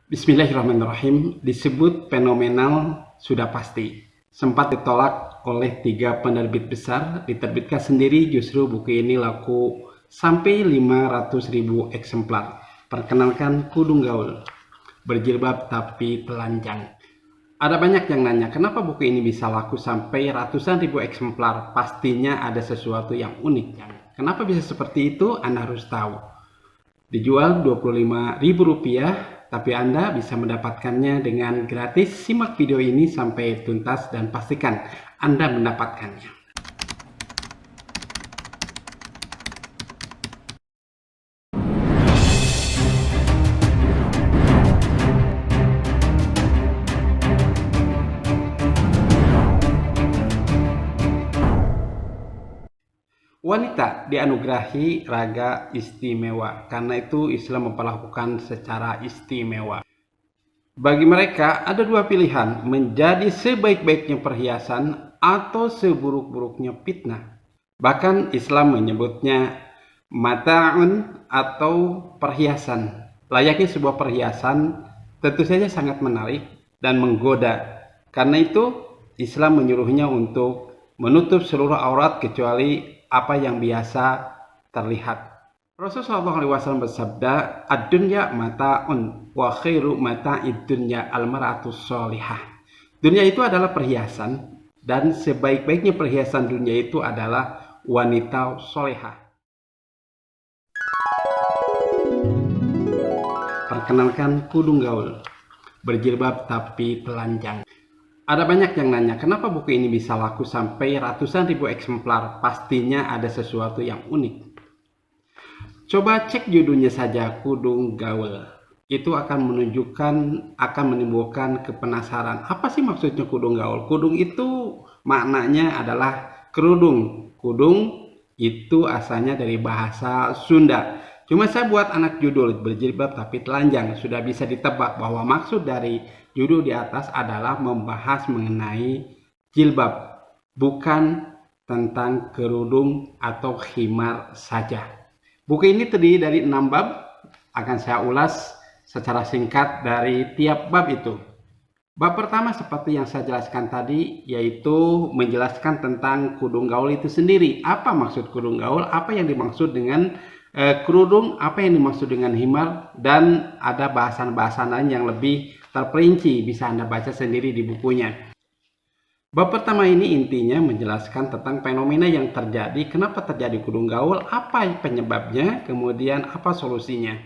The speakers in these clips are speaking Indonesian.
Bismillahirrahmanirrahim. Disebut fenomenal sudah pasti. Sempat ditolak oleh 3 penerbit besar, diterbitkan sendiri justru buku ini laku sampai 500.000 eksemplar. Perkenalkan Kudung Gaul, berjilbab tapi telanjang. Ada banyak yang nanya, kenapa buku ini bisa laku sampai ratusan ribu eksemplar? Pastinya ada sesuatu yang unik. Kenapa bisa seperti itu? Anda harus tahu. Dijual Rp25.000, tapi Anda bisa mendapatkannya dengan gratis. Simak video ini sampai tuntas dan pastikan Anda mendapatkannya. Wanita dianugerahi raga istimewa, karena itu Islam memperlakukan secara istimewa. Bagi mereka ada dua pilihan, menjadi sebaik-baiknya perhiasan atau seburuk-buruknya fitnah. Bahkan Islam menyebutnya mata'un atau perhiasan. Layaknya sebuah perhiasan tentu saja sangat menarik dan menggoda. Karena itu Islam menyuruhnya untuk menutup seluruh aurat kecuali apa yang biasa terlihat. Rasulullah SAW bersabda, "Ad-dunya mata'un wa khairu mata'id dunya al-mar'atus sholihah." Dunia itu adalah perhiasan dan sebaik-baiknya perhiasan dunia itu adalah wanita solehah. Perkenalkan Kudung Gaul, berjilbab tapi telanjang. Ada banyak yang nanya, kenapa buku ini bisa laku sampai ratusan ribu eksemplar? Pastinya ada sesuatu yang unik. Coba cek judulnya saja, Kudung Gaul. Itu akan menimbulkan kepenasaran. Apa sih maksudnya Kudung Gaul? Kudung itu maknanya adalah kerudung. Kudung itu asalnya dari bahasa Sunda. Cuma saya buat anak judul berjilbab tapi telanjang. Sudah bisa ditebak bahwa maksud dari judul di atas adalah membahas mengenai jilbab, bukan tentang kerudung atau khimar saja. Buku ini terdiri dari 6 bab, akan saya ulas secara singkat dari tiap bab itu. Bab pertama seperti yang saya jelaskan tadi, yaitu menjelaskan tentang kudung gaul itu sendiri. Apa maksud kudung gaul, apa yang dimaksud dengan kerudung, apa yang dimaksud dengan himar, dan ada bahasan-bahasan lain yang lebih terperinci, bisa Anda baca sendiri di bukunya. Bab pertama ini intinya menjelaskan tentang fenomena yang terjadi, kenapa terjadi kudung gaul, apa penyebabnya, kemudian apa solusinya.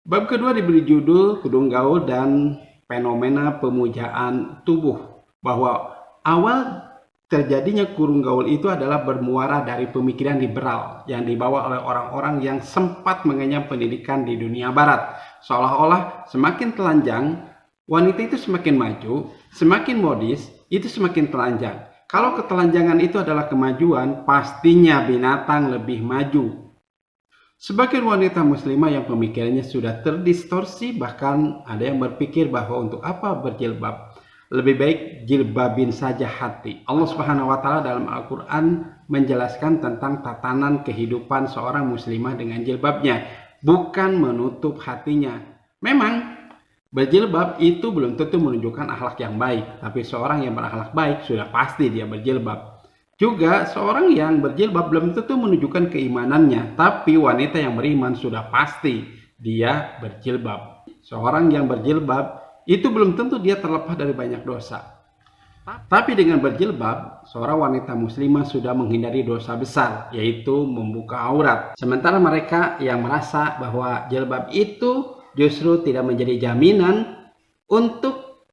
Bab kedua diberi judul Kudung Gaul dan Fenomena Pemujaan Tubuh, bahwa awal terjadinya kudung gaul itu adalah bermuara dari pemikiran liberal yang dibawa oleh orang-orang yang sempat mengenyam pendidikan di dunia barat. Seolah-olah semakin telanjang, wanita itu semakin maju, semakin modis, itu semakin telanjang. Kalau ketelanjangan itu adalah kemajuan, pastinya binatang lebih maju. Sebagian wanita muslimah yang pemikirannya sudah terdistorsi, bahkan ada yang berpikir bahwa untuk apa berjilbab? Lebih baik jilbabin saja hati. Allah Subhanahu wa taala dalam Al-Qur'an menjelaskan tentang tatanan kehidupan seorang muslimah dengan jilbabnya, bukan menutup hatinya. Memang berjilbab itu belum tentu menunjukkan akhlak yang baik, tapi seorang yang berakhlak baik sudah pasti dia berjilbab. Juga seorang yang berjilbab belum tentu menunjukkan keimanannya, tapi wanita yang beriman sudah pasti dia berjilbab. Seorang yang berjilbab itu belum tentu dia terlepas dari banyak dosa. Tapi dengan berjilbab, seorang wanita muslimah sudah menghindari dosa besar, yaitu membuka aurat. Sementara mereka yang merasa bahwa jilbab itu justru tidak menjadi jaminan untuk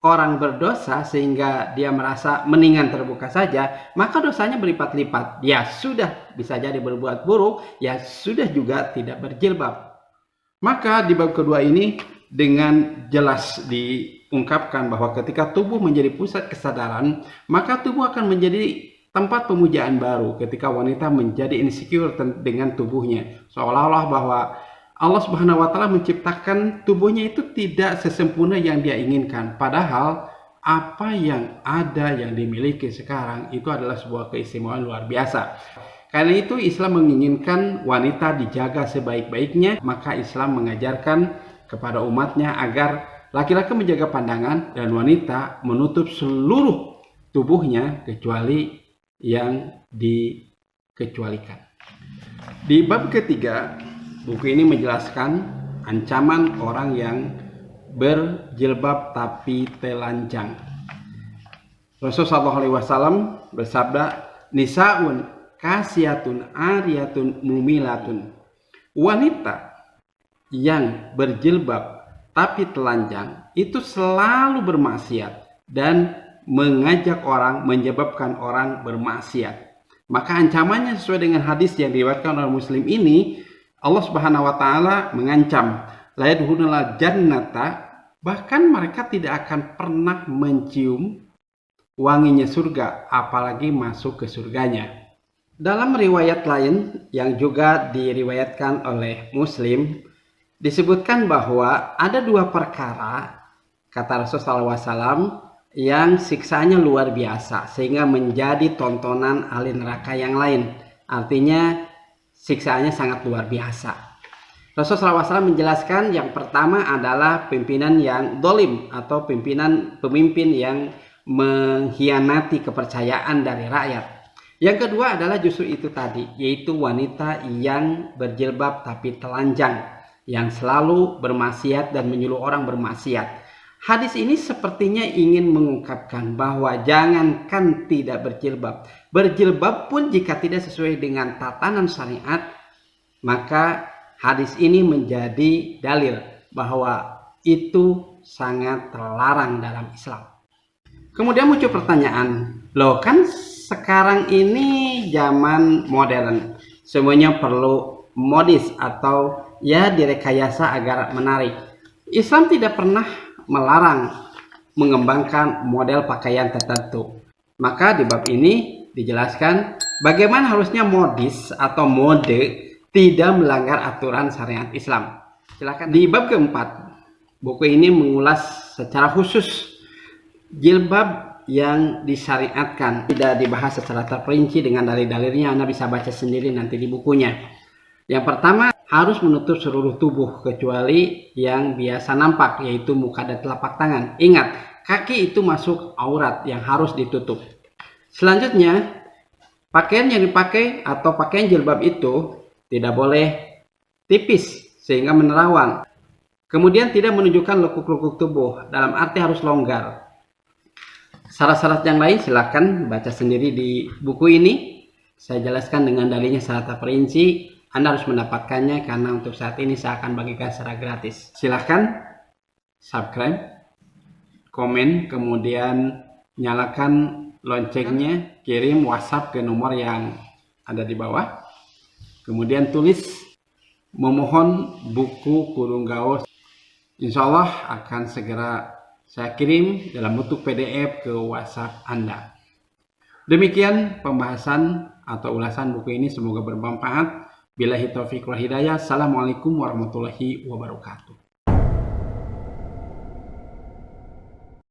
orang berdosa sehingga dia merasa mendingan terbuka saja, maka dosanya berlipat-lipat. Ya sudah bisa jadi berbuat buruk, ya sudah juga tidak berjilbab. Maka di bab kedua ini dengan jelas diungkapkan bahwa ketika tubuh menjadi pusat kesadaran, maka tubuh akan menjadi tempat pemujaan baru. Ketika wanita menjadi insecure dengan tubuhnya, seolah-olah bahwa Allah Subhanahu wa taala menciptakan tubuhnya itu tidak sesempurna yang dia inginkan. Padahal apa yang ada yang dimiliki sekarang itu adalah sebuah keistimewaan luar biasa. Karena itu Islam menginginkan wanita dijaga sebaik-baiknya, maka Islam mengajarkan kepada umatnya agar laki-laki menjaga pandangan dan wanita menutup seluruh tubuhnya kecuali yang dikecualikan. Di bab ketiga, buku ini menjelaskan ancaman orang yang berjilbab tapi telanjang. Rasulullah SAW bersabda, "Nisaun kasiyatun ariyatun mumilatun." Wanita yang berjilbab tapi telanjang itu selalu bermaksiat dan mengajak orang, menyebabkan orang bermaksiat. Maka ancamannya sesuai dengan hadis yang diriwayatkan oleh Muslim ini, Allah Subhanahu wa taala mengancam, la yadkhulul jannata, bahkan mereka tidak akan pernah mencium wanginya surga, apalagi masuk ke surganya. Dalam riwayat lain yang juga diriwayatkan oleh Muslim, disebutkan bahwa ada dua perkara, kata Rasulullah SAW, yang siksaannya luar biasa sehingga menjadi tontonan ahli neraka yang lain. Artinya siksaannya sangat luar biasa. Rasulullah SAW menjelaskan yang pertama adalah pimpinan yang dolim atau pemimpin yang mengkhianati kepercayaan dari rakyat. Yang kedua adalah justru itu tadi, yaitu wanita yang berjilbab tapi telanjang, yang selalu bermaksiat dan menyuruh orang bermaksiat. Hadis ini sepertinya ingin mengungkapkan bahwa jangankan tidak berjilbab, berjilbab pun jika tidak sesuai dengan tatanan syariat, maka hadis ini menjadi dalil bahwa itu sangat terlarang dalam Islam. Kemudian muncul pertanyaan, loh kan sekarang ini zaman modern, semuanya perlu modis atau ya direkayasa agar menarik. Islam tidak pernah melarang mengembangkan model pakaian tertentu. Maka di bab ini dijelaskan bagaimana harusnya modis atau mode tidak melanggar aturan syariat Islam. Silakan. Di bab keempat, buku ini mengulas secara khusus jilbab yang disyariatkan, tidak dibahas secara terperinci dengan dalil-dalilnya. Anda bisa baca sendiri nanti di bukunya. Yang pertama, harus menutup seluruh tubuh kecuali yang biasa nampak, yaitu muka dan telapak tangan. Ingat, kaki itu masuk aurat yang harus ditutup. Selanjutnya, pakaian yang dipakai atau pakaian jilbab itu tidak boleh tipis sehingga menerawang. Kemudian tidak menunjukkan lekuk-lekuk tubuh, dalam arti harus longgar. Syarat-syarat yang lain silakan baca sendiri di buku ini. Saya jelaskan dengan dalilnya secara terperinci. Anda harus mendapatkannya karena untuk saat ini saya akan bagikan secara gratis. Silahkan subscribe, komen, kemudian nyalakan loncengnya, kirim WhatsApp ke nomor yang ada di bawah. Kemudian tulis memohon buku Kurung Gaul. Insya Allah akan segera saya kirim dalam bentuk PDF ke WhatsApp Anda. Demikian pembahasan atau ulasan buku ini, semoga bermanfaat. Billahi taufiq wal hidayah. Assalamualaikum warahmatullahi wabarakatuh.